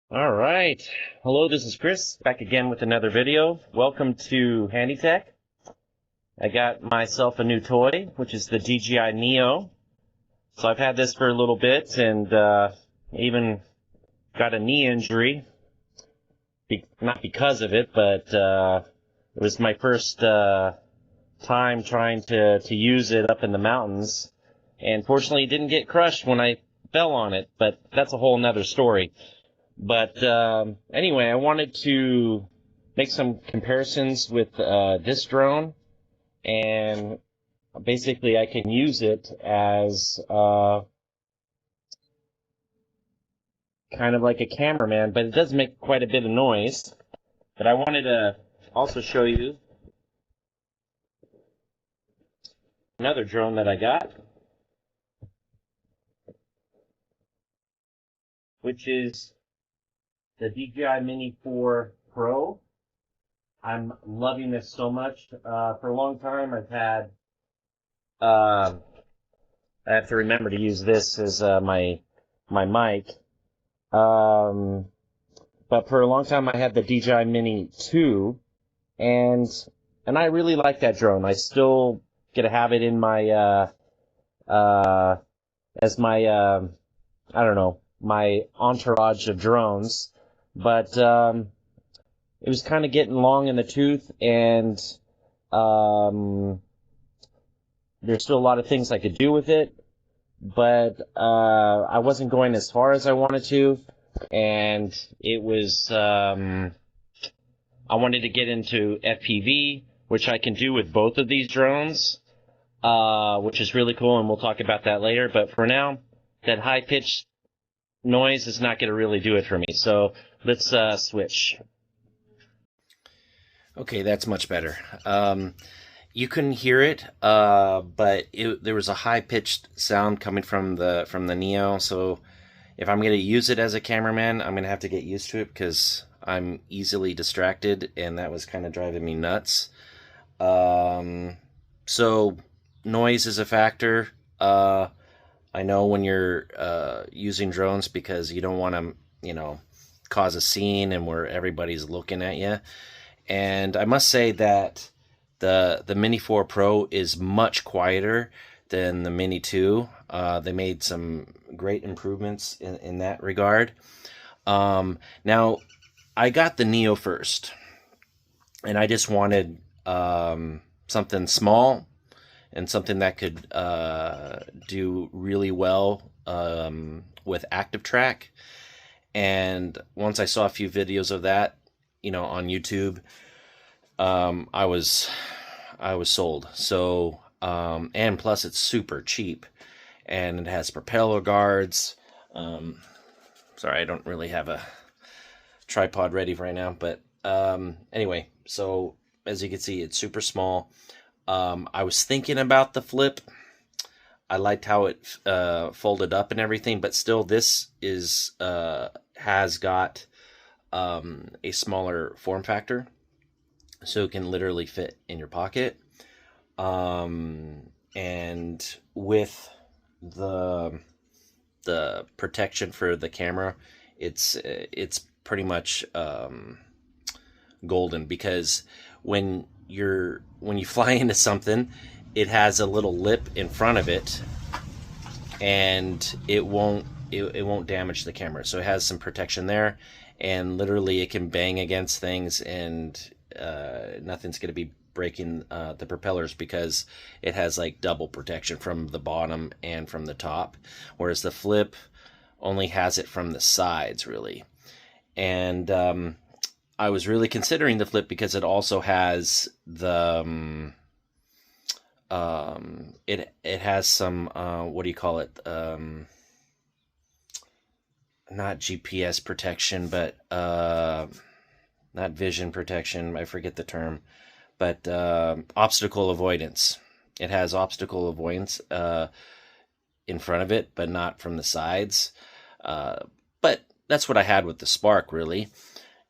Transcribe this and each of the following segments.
All right. Hello, this is Chris, back again with another video. Welcome to Handy Tech. I got myself a new toy, which is the DJI Neo. So I've had this for a little bit and even got a knee injury. Not because of it, but it was my first time trying to use it up in the mountains. And fortunately, it didn't get crushed when I fell on it, but that's a whole nother story. But anyway, I wanted to make some comparisons with this drone, and basically I can use it as kind of like a cameraman, but it does make quite a bit of noise. But I wanted to also show you another drone that I got, which is the DJI Mini 4 Pro. I'm loving this so much. For a long time, I have to remember to use this as my mic. But for a long time, I had the DJI Mini 2, and I really like that drone. I still get to have it in my as my I don't know, my entourage of drones. But it was kind of getting long in the tooth, and there's still a lot of things I could do with it, but I wasn't going as far as I wanted to, and it was I wanted to get into FPV, which I can do with both of these drones, which is really cool, and we'll talk about that later. But for now, that high-pitched noise is not going to really do it for me, so let's switch. Okay, that's much better. You couldn't hear it, but there was a high-pitched sound coming from the Neo. So if I'm going to use it as a cameraman, I'm going to have to get used to it because I'm easily distracted, and that was kind of driving me nuts. So noise is a factor. I know when you're using drones because you don't want to, cause a scene and where everybody's looking at you. And I must say that the Mini 4 Pro is much quieter than the Mini 2. They made some great improvements in that regard. Now, I got the Neo first, and I just wanted something small and something that could do really well with active track. And once I saw a few videos of that, on YouTube, I was sold. So, and plus it's super cheap, and it has propeller guards. Sorry, I don't really have a tripod ready right now, but anyway, so as you can see, it's super small. I was thinking about the flip. I liked how it folded up and everything, but still, this has got a smaller form factor, so it can literally fit in your pocket. And with the protection for the camera, it's pretty much golden, because when you fly into something, it has a little lip in front of it, and it won't damage the camera. So it has some protection there, and literally it can bang against things, and nothing's going to be breaking the propellers, because it has like double protection from the bottom and from the top, whereas the flip only has it from the sides, really. And I was really considering the flip because it also has the it has some what do you call it, not GPS protection, but not vision protection, I forget the term, but obstacle avoidance. It has obstacle avoidance in front of it, but not from the sides. But that's what I had with the Spark, really.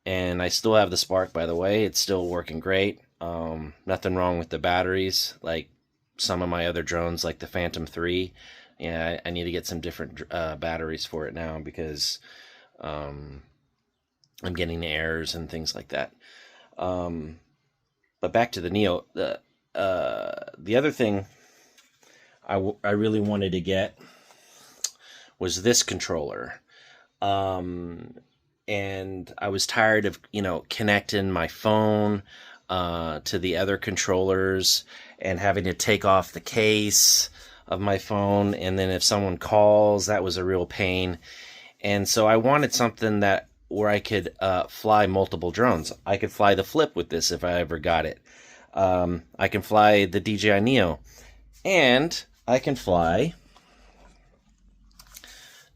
And I still have the Spark, by the way. It's still working great. Nothing wrong with the batteries, like some of my other drones, like the Phantom 3. Yeah, I need to get some different batteries for it now, because I'm getting errors and things like that. But back to the Neo. The other thing I really wanted to get was this controller. And I was tired of, connecting my phone to the other controllers and having to take off the case of my phone. And then if someone calls, that was a real pain. And so I wanted something where I could fly multiple drones. I could fly the Flip with this if I ever got it. I can fly the DJI Neo. And I can fly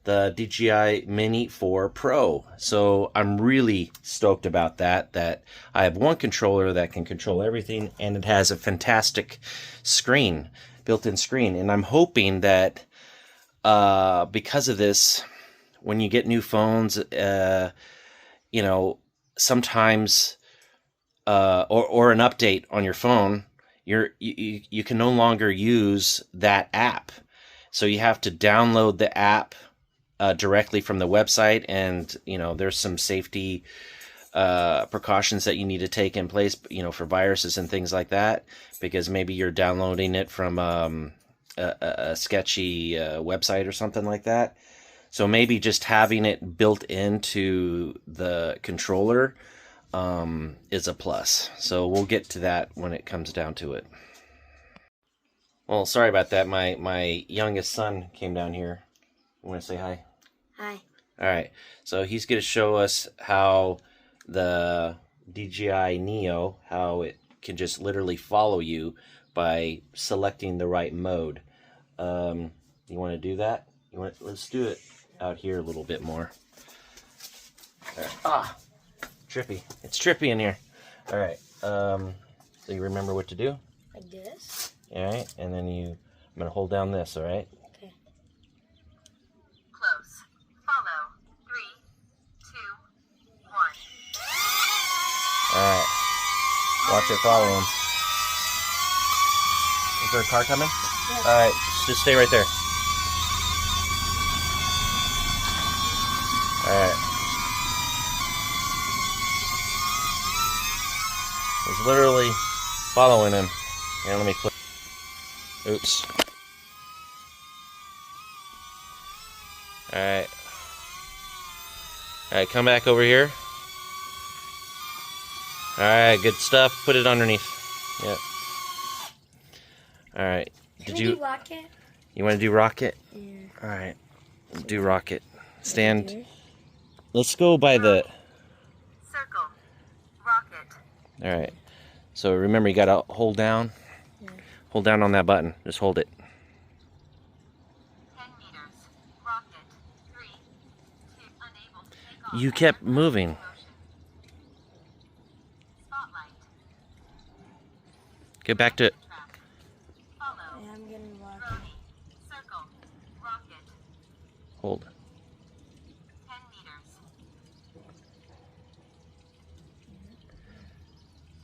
the DJI Mini 4 Pro. So I'm really stoked about that I have one controller that can control everything, and it has a fantastic screen, built-in screen. And I'm hoping that because of this, when you get new phones, sometimes or an update on your phone, you can no longer use that app. So you have to download the app directly from the website, and there's some safety precautions that you need to take in place, for viruses and things like that, because maybe you're downloading it from a sketchy website or something like that. So maybe just having it built into the controller is a plus. So we'll get to that when it comes down to it. Well, sorry about that. My youngest son came down here. You want to say hi? Hi. All right. So he's going to show us how the DJI Neo, how it can just literally follow you by selecting the right mode. You want to do that? Let's do it out here a little bit more. All right. Trippy. It's trippy in here. All right. So you remember what to do? Like this. All right. And then I'm going to hold down this, all right? Okay. Close. Follow. 3, 2, 1. All right. Watch it follow him. Is there a car coming? Yes. All right. Just stay right there. All right. It's literally following him. Here, let me click. Oops. Alright. Alright, come back over here. Alright, good stuff. Put it underneath. Yep. Alright. Can we do rocket? You want to do rocket? Yeah. Alright. Do rocket. Stand. Let's go by the... Circle. Rocket. Alright. So remember, you gotta hold down. Yeah. Hold down on that button. Just hold it. 10 meters. Rocket. 3, 2, unable to take off. You kept moving. Motion. Spotlight. Get back to... Track. Follow. Yeah, I'm getting rocket. Brony. Circle. Rocket. Hold. 10 meters.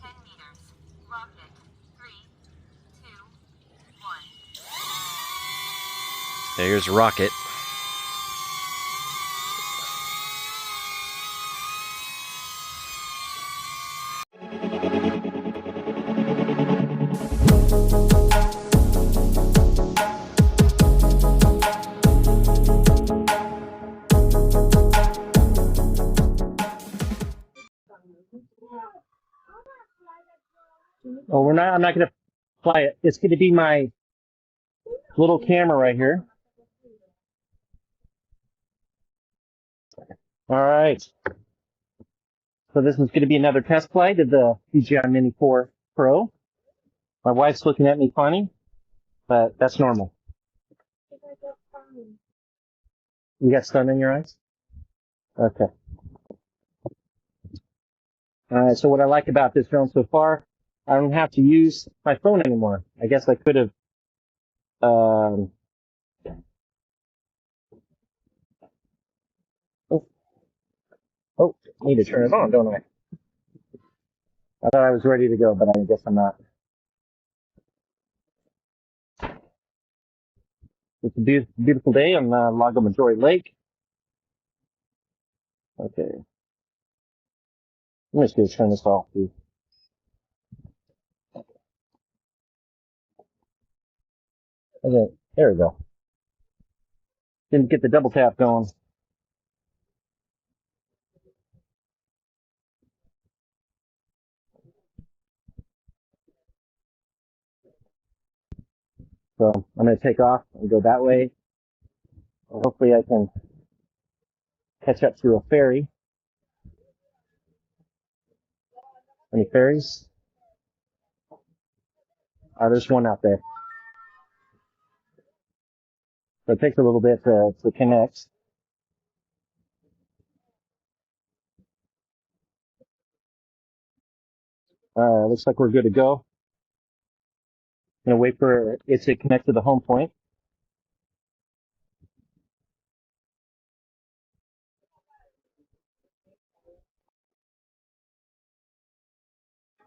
10 meters. Rocket. 3, 2, 1. There's rocket. Oh, I'm not going to fly it. It's going to be my little camera right here. All right. So this is going to be another test flight of the DJI Mini 4 Pro. My wife's looking at me funny, but that's normal. You got sun in your eyes? Okay. All right. So what I like about this drone so far, I don't have to use my phone anymore. I guess I could have, oh, need to turn it on, don't I? I thought I was ready to go, but I guess I'm not. It's a beautiful day on Lago Maggiore Lake. Okay. I'm just going to turn this off, too. Okay, there we go. Didn't get the double tap going. So I'm going to take off and go that way. Hopefully I can catch up to a ferry. Any ferries? There's one out there. So it takes a little bit to connect. Looks like we're good to go. Gonna wait for it to connect to the home point.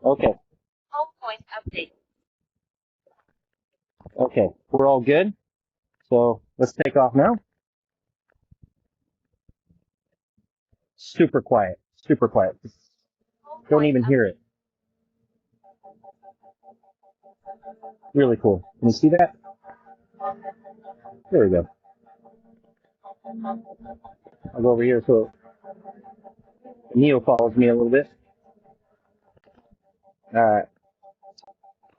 Okay. Home point update. Okay. We're all good. So let's take off now. Super quiet. Super quiet. Don't even hear it. Really cool. Can you see that? There we go. I'll go over here so Neo follows me a little bit. Alright.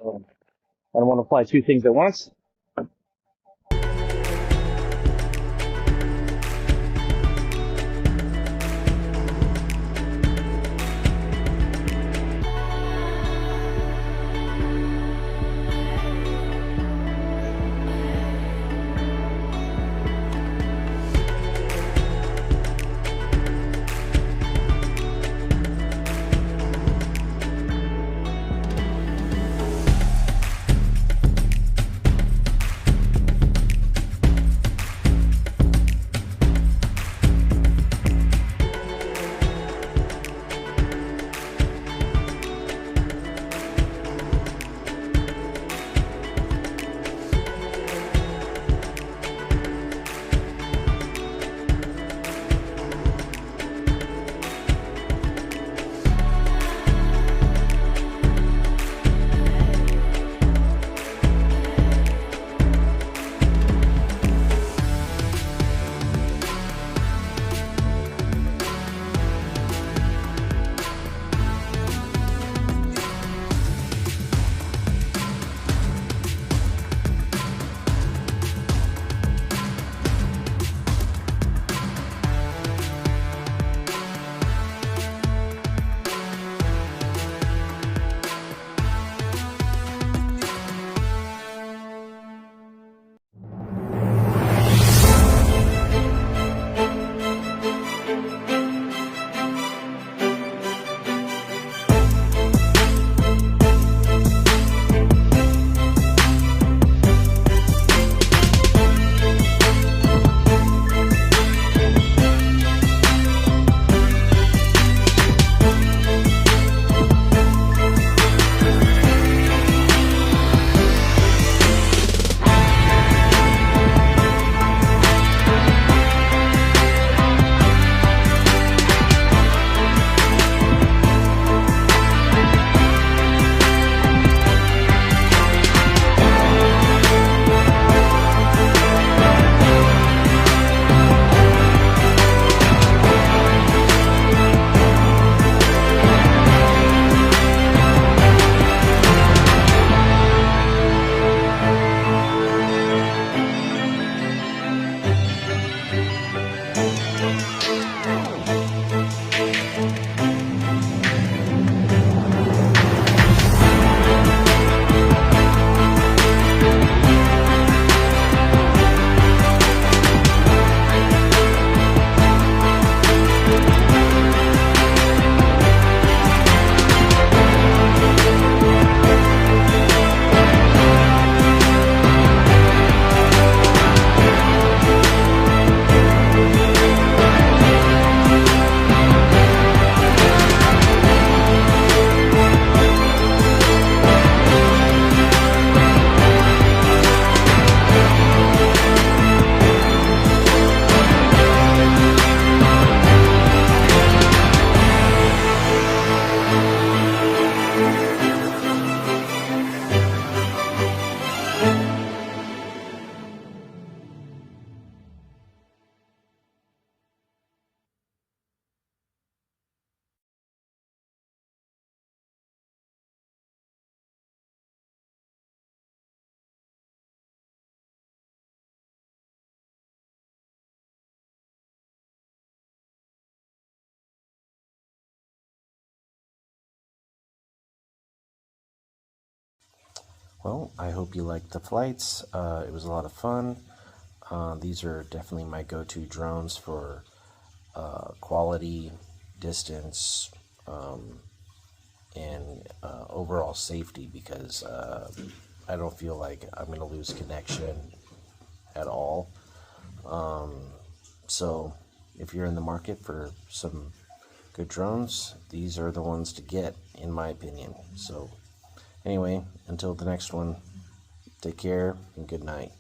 I don't want to fly two things at once. Well, I hope you liked the flights. It was a lot of fun. These are definitely my go-to drones for quality, distance, and overall safety, because I don't feel like I'm going to lose connection at all. So if you're in the market for some good drones, these are the ones to get, in my opinion. So anyway, until the next one, take care and good night.